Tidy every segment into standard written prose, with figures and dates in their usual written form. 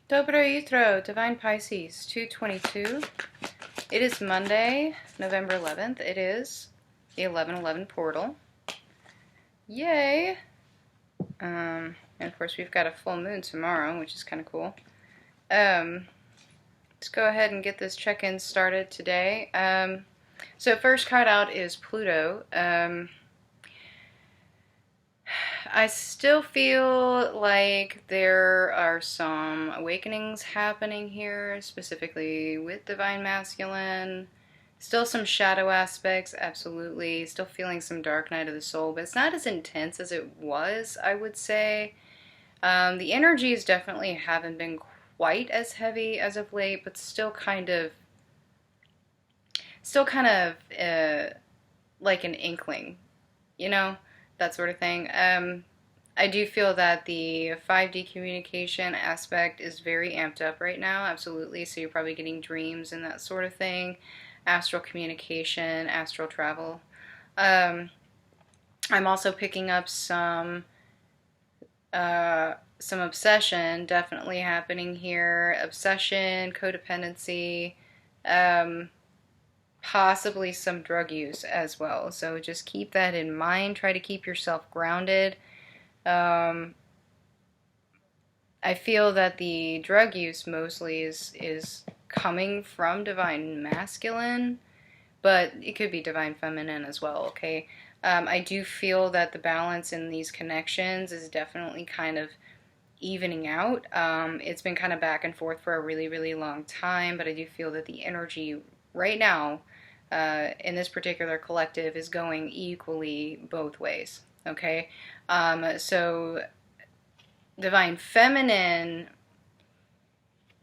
Dobro jutro, Divine Pisces, 222. It is Monday, November 11th. It is the 11:11 portal. Yay! And of course, we've got a full moon tomorrow, which is kind of cool. Let's go ahead and get this check-in started today. So first card out is Pluto. I still feel like there are some awakenings happening here, specifically with Divine Masculine. Still some shadow aspects, absolutely. Still feeling some dark night of the soul, but it's not as intense as it was, I would say. The energies definitely haven't been quite as heavy as of late, but still kind of like an inkling, you know? That sort of thing. I do feel that the 5D communication aspect is very amped up right now, absolutely. So you're probably getting dreams and that sort of thing. Astral communication, astral travel. I'm also picking up some obsession definitely happening here. Obsession, codependency, possibly some drug use as well. So just keep that in mind. Try to keep yourself grounded. I feel that the drug use mostly is coming from Divine Masculine, but it could be Divine Feminine as well, okay? I do feel that the balance in these connections is definitely kind of evening out. It's been kind of back and forth for a really, really long time, but I do feel that the energy right now in this particular collective is going equally both ways, okay? So Divine Feminine,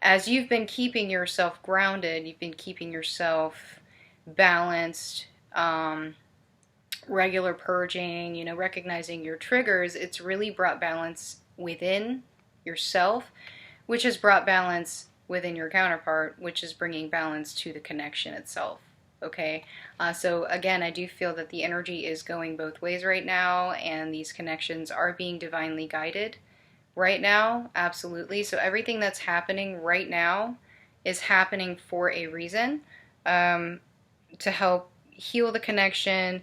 as you've been keeping yourself grounded, you've been keeping yourself balanced, regular purging, you know, recognizing your triggers, it's really brought balance within yourself, which has brought balance within your counterpart, which is bringing balance to the connection itself. Okay, so again, I do feel that the energy is going both ways right now, and these connections are being divinely guided right now, absolutely. So everything that's happening right now is happening for a reason, to help heal the connection,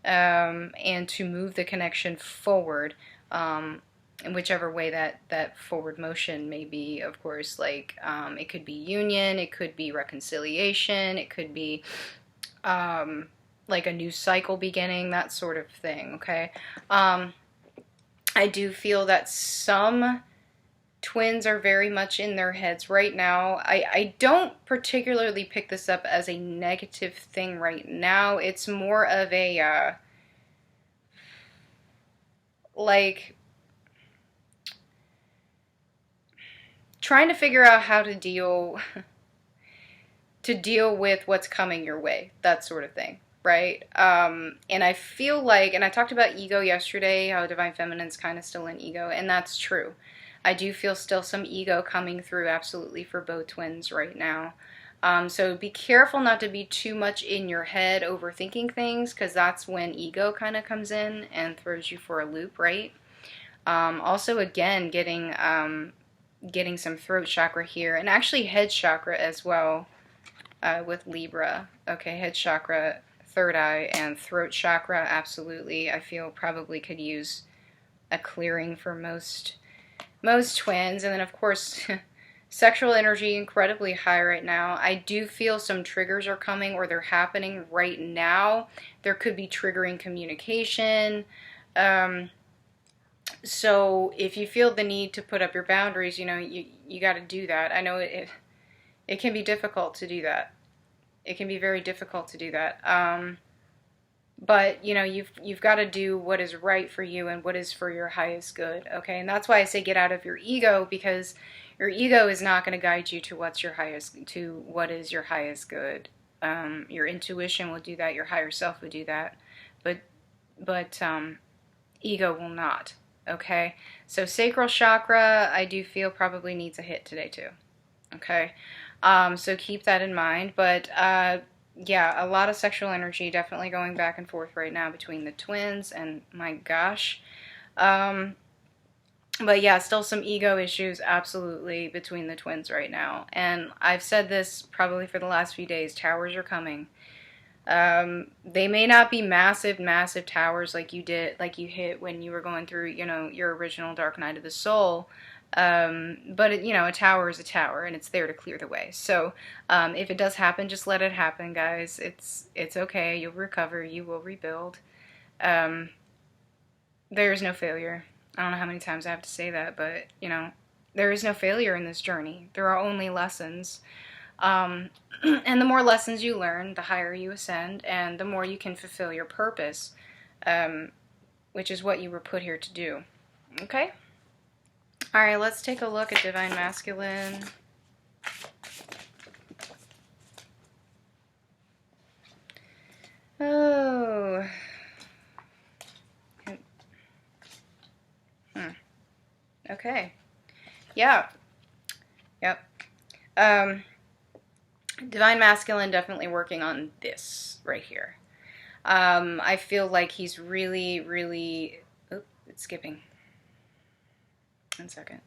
and to move the connection forward, in whichever way that forward motion may be, of course. Like, it could be union, it could be reconciliation, it could be like a new cycle beginning, that sort of thing, okay? I do feel that some twins are very much in their heads right now. I don't particularly pick this up as a negative thing right now. It's more of a, like, trying to figure out how to deal with what's coming your way, that sort of thing, right? And I feel like, and I talked about ego yesterday, how Divine Feminine's kind of still in ego, and that's true. I do feel still some ego coming through, absolutely, for both twins right now. So be careful not to be too much in your head overthinking things, because that's when ego kind of comes in and throws you for a loop, right? Also, again, getting some throat chakra here, and actually head chakra as well. With Libra. Okay, head chakra, third eye, and throat chakra, absolutely. I feel probably could use a clearing for most twins. And then, of course, sexual energy incredibly high right now. I do feel some triggers are coming, or they're happening right now. There could be triggering communication. So if you feel the need to put up your boundaries, you know, you got to do that. I know it can be difficult to do that. It can be very difficult to do that. But, you know, you've got to do what is right for you and what is for your highest good, okay? And that's why I say get out of your ego, because your ego is not going to guide you to what is your highest good. Your intuition will do that. Your higher self will do that. But ego will not, okay? So sacral chakra, I do feel probably needs a hit today too, okay? So keep that in mind. But yeah, a lot of sexual energy definitely going back and forth right now between the twins, and my gosh. But yeah, still some ego issues, absolutely, between the twins right now. And I've said this probably for the last few days, towers are coming. They may not be massive, massive towers like you hit when you were going through, your original Dark Night of the Soul. But a tower is a tower, and it's there to clear the way. So, if it does happen, just let it happen, guys. It's okay. You'll recover. You will rebuild. Um, there is no failure. I don't know how many times I have to say that, but, there is no failure in this journey. There are only lessons. And the more lessons you learn, the higher you ascend, and the more you can fulfill your purpose, which is what you were put here to do. Okay? Alright, let's take a look at Divine Masculine. Oh. Okay. Yeah. Yep. Divine Masculine definitely working on this right here. I feel like he's really, really... Oh, it's skipping. 1 second.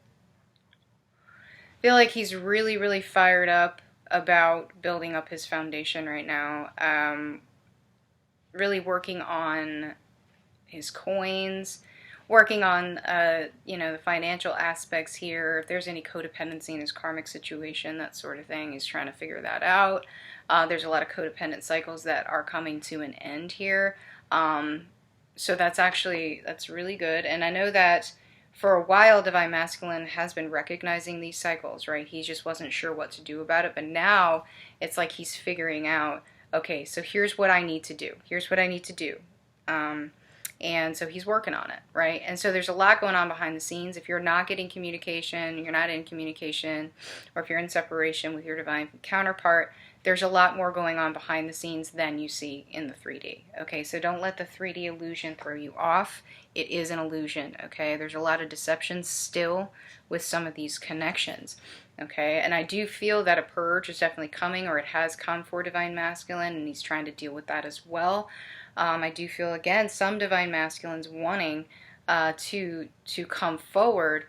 I feel like he's really, really fired up about building up his foundation right now. Really working on his coins, working on, the financial aspects here. If there's any codependency in his karmic situation, that sort of thing, he's trying to figure that out. There's a lot of codependent cycles that are coming to an end here. So that's really good. And I know that for a while, Divine Masculine has been recognizing these cycles, right? He just wasn't sure what to do about it. But now it's like he's figuring out, okay, so here's what I need to do. Here's what I need to do. And so he's working on it, right? And so there's a lot going on behind the scenes. If you're not getting communication, you're not in communication, or if you're in separation with your divine counterpart, there's a lot more going on behind the scenes than you see in the 3D, okay? So don't let the 3D illusion throw you off. It is an illusion, okay? There's a lot of deception still with some of these connections, okay? And I do feel that a purge is definitely coming, or it has come for Divine Masculine, and he's trying to deal with that as well. I do feel, again, some Divine Masculines wanting to come forward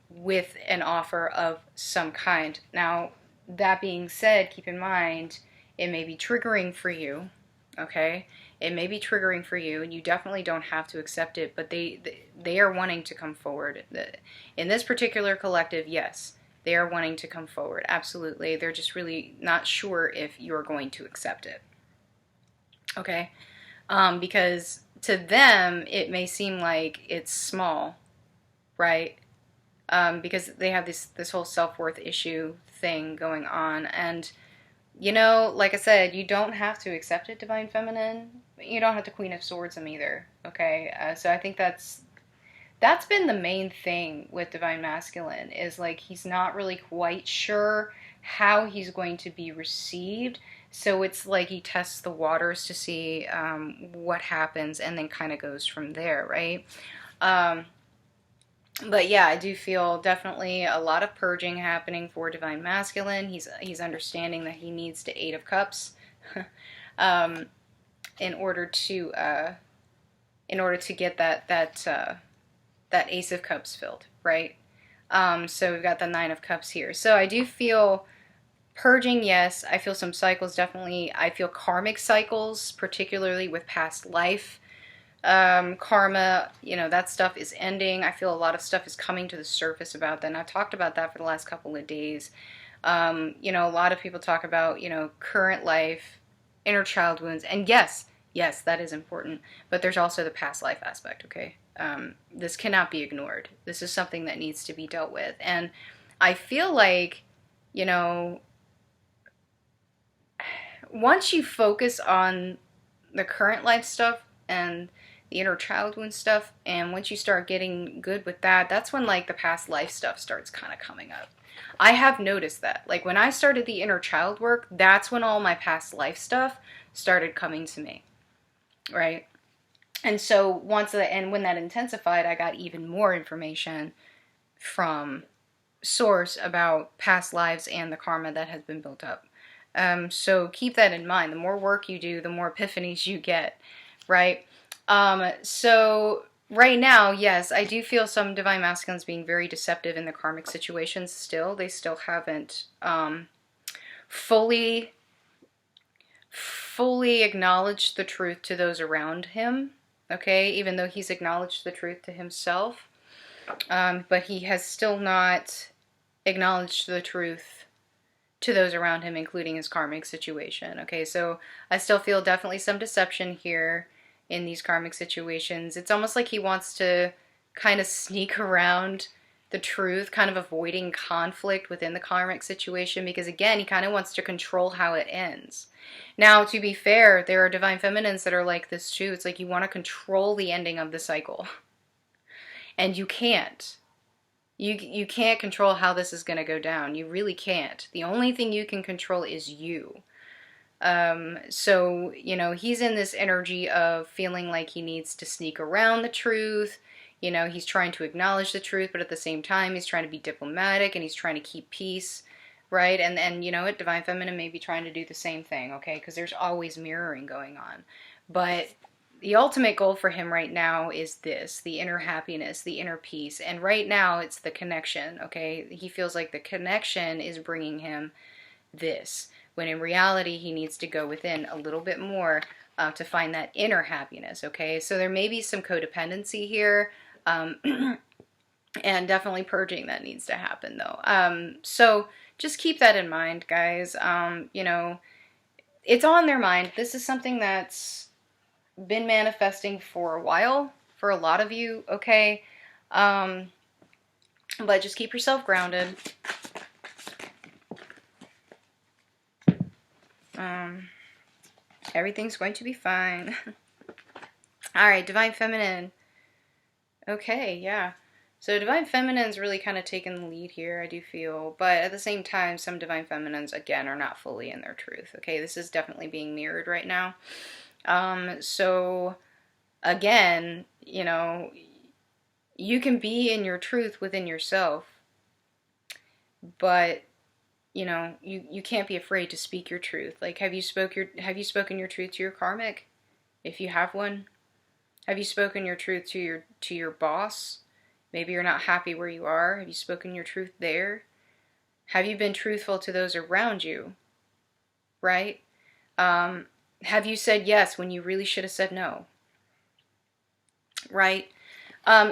with an offer of some kind. Now, that being said, keep in mind, it may be triggering for you, okay? It may be triggering for you, and you definitely don't have to accept it, but they are wanting to come forward. In this particular collective, yes, they are wanting to come forward, absolutely. They're just really not sure if you're going to accept it, okay? Because to them, it may seem like it's small, right? Because they have this whole self-worth issue thing going on. And, like I said, you don't have to accept it, Divine Feminine. You don't have to Queen of Swords them either, okay? So I think that's been the main thing with Divine Masculine, is like he's not really quite sure how he's going to be received. So it's like he tests the waters to see what happens, and then kind of goes from there, right? But yeah, I do feel definitely a lot of purging happening for Divine Masculine. He's understanding that he needs the 8 of Cups in order to get that Ace of Cups filled, right? So we've got the 9 of Cups here. So I do feel purging, yes. I feel some cycles, definitely. I feel karmic cycles, particularly with past life. Karma, that stuff is ending. I feel a lot of stuff is coming to the surface about that. And I've talked about that for the last couple of days. A lot of people talk about, current life, inner child wounds. And yes, that is important. But there's also the past life aspect, okay? This cannot be ignored. This is something that needs to be dealt with. And I feel like, once you focus on the current life stuff and the inner child wound stuff, and once you start getting good with that, that's when like the past life stuff starts kind of coming up. I have noticed that. Like when I started the inner child work, that's when all my past life stuff started coming to me, right? And so when that intensified, I got even more information from source about past lives and the karma that has been built up. So keep that in mind. The more work you do, the more epiphanies you get, right? So right now, yes, I do feel some divine masculines being very deceptive in the karmic situations still. They still haven't fully acknowledged the truth to those around him, okay? Even though he's acknowledged the truth to himself. But he has still not acknowledged the truth to those around him, including his karmic situation. Okay, so I still feel definitely some deception here in these karmic situations. It's almost like he wants to kind of sneak around the truth, kind of avoiding conflict within the karmic situation, because again, he kind of wants to control how it ends. Now, to be fair, there are divine feminines that are like this too. It's like you want to control the ending of the cycle. And you can't. You can't control how this is going to go down. You really can't. The only thing you can control is you. So, you know, he's in this energy of feeling like he needs to sneak around the truth. You know, he's trying to acknowledge the truth, but at the same time, he's trying to be diplomatic and he's trying to keep peace, right? And you know what? Divine Feminine may be trying to do the same thing, okay? Because there's always mirroring going on. But the ultimate goal for him right now is this, the inner happiness, the inner peace. And right now it's the connection, okay? He feels like the connection is bringing him this, when in reality he needs to go within a little bit more to find that inner happiness, okay? So there may be some codependency here, and definitely purging that needs to happen though. So just keep that in mind, guys. You know, it's on their mind. This is something that's been manifesting for a while for a lot of you, okay? But just keep yourself grounded. Everything's going to be fine. All right, Divine Feminine. Okay, yeah. So Divine Feminine's really kind of taking the lead here, I do feel. But at the same time, some Divine Feminines, again, are not fully in their truth. Okay, this is definitely being mirrored right now. So, again, you know, you can be in your truth within yourself. But, you know, you can't be afraid to speak your truth. Like, have you spoken your truth to your karmic? If you have one. Have you spoken your truth to your boss? Maybe you're not happy where you are. Have you spoken your truth there? Have you been truthful to those around you? Right? Have you said yes when you really should have said no? Right?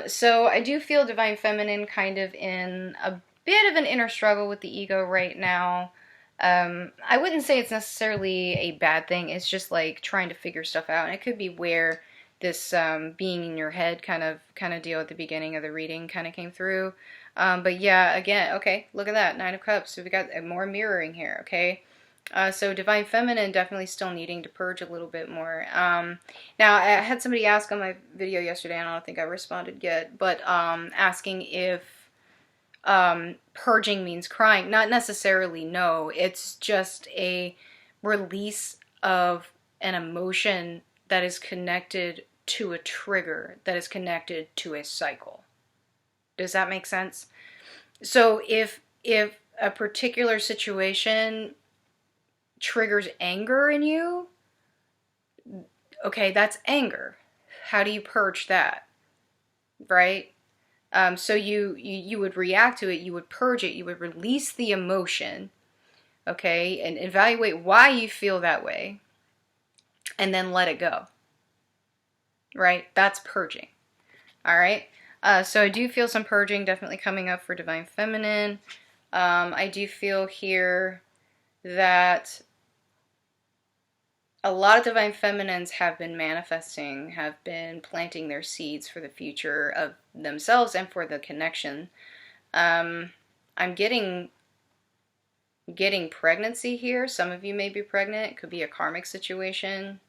So I do feel Divine Feminine kind of in a bit of an inner struggle with the ego right now. I wouldn't say it's necessarily a bad thing. It's just like trying to figure stuff out. And it could be where this being in your head kind of deal at the beginning of the reading kind of came through. But yeah, again, okay, look at that, 9 of Cups. So we got more mirroring here, okay? So Divine Feminine definitely still needing to purge a little bit more. Now, I had somebody ask on my video yesterday, and I don't think I responded yet, but asking if purging means crying. Not necessarily, no. It's just a release of an emotion that is connected to a trigger, that is connected to a cycle. Does that make sense? So if a particular situation triggers anger in you, okay, that's anger. How do you purge that? Right? So you would react to it, you would purge it, you would release the emotion, okay, and evaluate why you feel that way, and then let it go. Right? That's purging. All right? So I do feel some purging definitely coming up for Divine Feminine. I do feel here that a lot of Divine Feminines have been manifesting, have been planting their seeds for the future of themselves and for the connection. I'm getting pregnancy here. Some of you may be pregnant. It could be a karmic situation.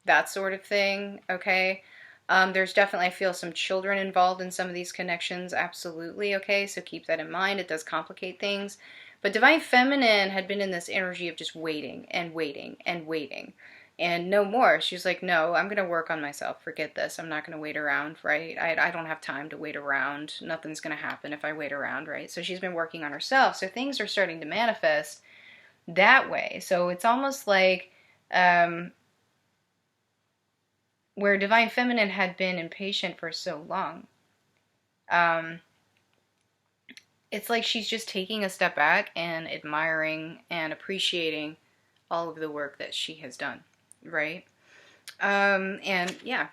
That sort of thing, okay? There's definitely, I feel, some children involved in some of these connections, absolutely, okay? So keep that in mind. It does complicate things. But Divine Feminine had been in this energy of just waiting and waiting and waiting. And no more. She's like, no, I'm going to work on myself. Forget this. I'm not going to wait around, right? I don't have time to wait around. Nothing's going to happen if I wait around, right? So she's been working on herself. So things are starting to manifest that way. So it's almost like where Divine Feminine had been impatient for so long. It's like she's just taking a step back and admiring and appreciating all of the work that she has done, right? And yeah,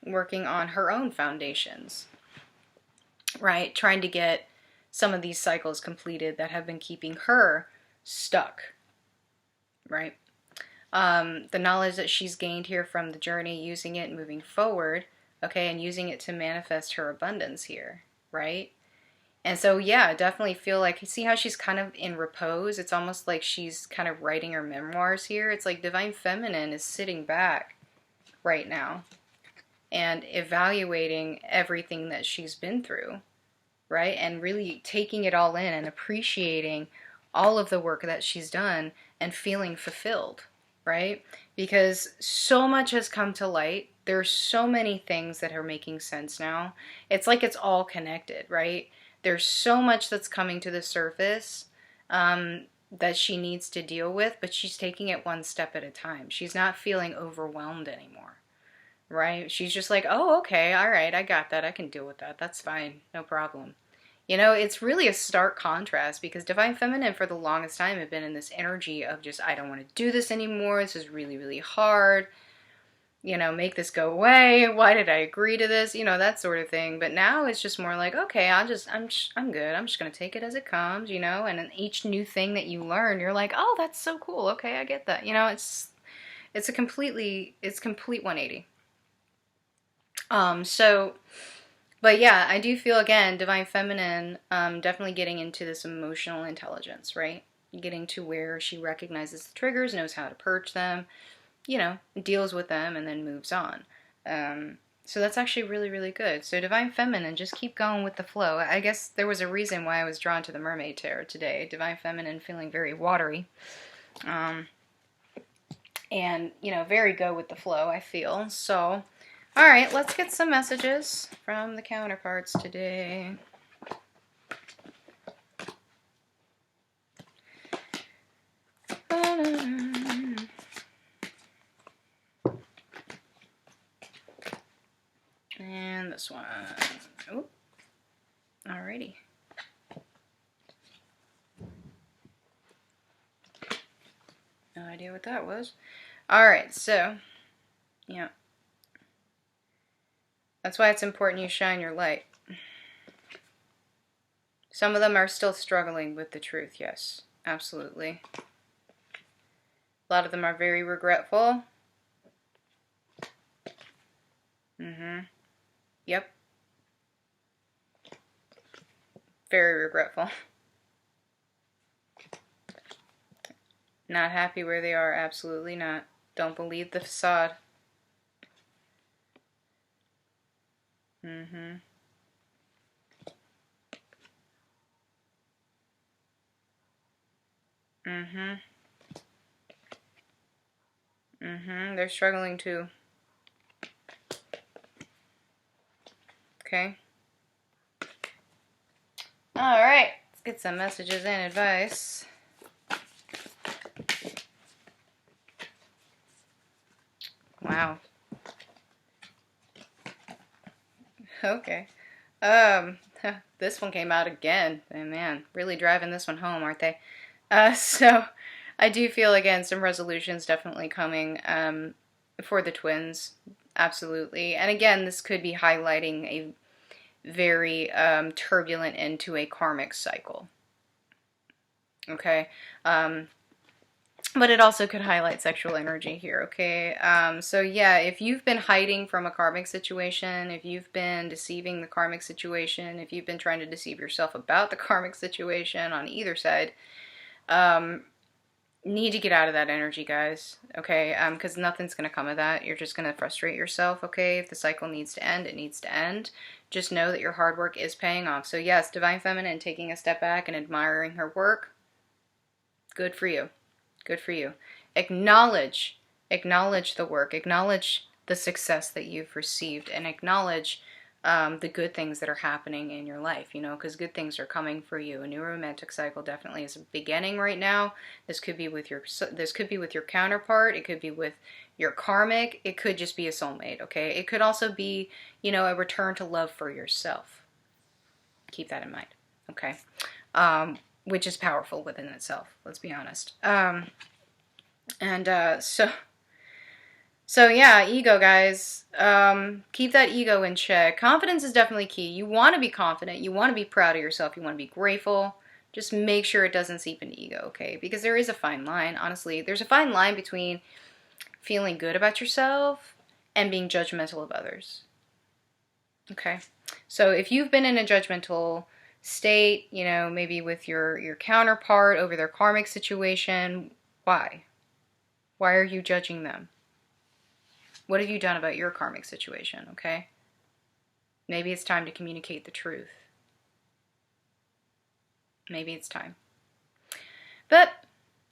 working on her own foundations, right? Trying to get some of these cycles completed that have been keeping her stuck, right? The knowledge that she's gained here from the journey, using it moving forward, okay, and using it to manifest her abundance here, right? And so, yeah, I definitely feel like, see how she's kind of in repose? It's almost like she's kind of writing her memoirs here. It's like Divine Feminine is sitting back right now and evaluating everything that she's been through, right? And really taking it all in and appreciating all of the work that she's done and feeling fulfilled, right? Because so much has come to light. There's so many things that are making sense now. It's like it's all connected, right? There's so much that's coming to the surface that she needs to deal with, but she's taking it one step at a time. She's not feeling overwhelmed anymore, right? She's just like, oh, okay, all right, I got that. I can deal with that. That's fine. No problem. You know, it's really a stark contrast because Divine Feminine for the longest time had been in this energy of just, I don't want to do this anymore. This is really, really hard. You know, make this go away. Why did I agree to this? You know, that sort of thing. But now it's just more like, okay, I'm good. I'm just going to take it as it comes, you know, and in each new thing that you learn, you're like, oh, that's so cool. Okay, I get that. You know, it's complete 180. But yeah, I do feel, again, Divine Feminine definitely getting into this emotional intelligence, right? Getting to where she recognizes the triggers, knows how to purge them, you know, deals with them, and then moves on. So that's actually really, really good. So Divine Feminine, just keep going with the flow. I guess there was a reason why I was drawn to the Mermaid Tarot today. Divine Feminine feeling very watery. And, you know, very go with the flow, I feel. So, all right, let's get some messages from the counterparts today. And this one. Oh, alrighty. No idea what that was. Alright, so, yeah. That's why it's important you shine your light. Some of them are still struggling with the truth, yes. Absolutely. A lot of them are very regretful. Yep. Very regretful. Not happy where they are, absolutely not. Don't believe the facade. They're struggling too. Okay. Alright, let's get some messages and advice. Wow. Okay. This one came out again. And man, really driving this one home, aren't they? So I do feel, again, some resolutions definitely coming for the twins. Absolutely. And again, this could be highlighting a very turbulent end to a karmic cycle. Okay. But it also could highlight sexual energy here, okay? So yeah, if you've been hiding from a karmic situation, if you've been deceiving the karmic situation, if you've been trying to deceive yourself about the karmic situation on either side, need to get out of that energy, guys, okay? Because nothing's going to come of that. You're just going to frustrate yourself, okay? If the cycle needs to end, it needs to end. Just know that your hard work is paying off. So yes, Divine Feminine, taking a step back and admiring her work, good for you. Good for you. Acknowledge the work. Acknowledge the success that you've received, and acknowledge the good things that are happening in your life, you know, because good things are coming for you. A new romantic cycle definitely is beginning right now. This could be with your counterpart. It could be with your karmic. It could just be a soulmate, okay? It could also be, you know, a return to love for yourself. Keep that in mind, okay? Which is powerful within itself, let's be honest. So yeah, ego, guys. Keep that ego in check. Confidence is definitely key. You want to be confident. You want to be proud of yourself. You want to be grateful. Just make sure it doesn't seep into ego, okay? Because there is a fine line, honestly. There's a fine line between feeling good about yourself and being judgmental of others, okay? So if you've been in a judgmental state, you know, maybe with your counterpart over their karmic situation, why? Why are you judging them? What have you done about your karmic situation, okay? Maybe it's time to communicate the truth. Maybe it's time. But,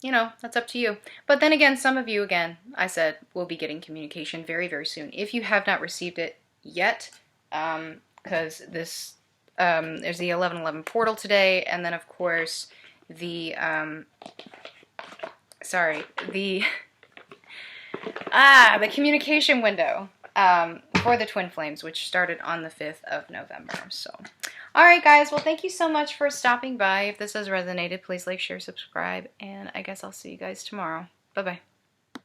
you know, that's up to you. But then again, some of you, again, I said, will be getting communication very, very soon. If you have not received it yet, because this, there's the 11/11 portal today, and then, of course, the communication window for the twin flames, which started on the 5th of November. So, all right, guys. Well, thank you so much for stopping by. If this has resonated, please like, share, subscribe, and I guess I'll see you guys tomorrow. Bye-bye.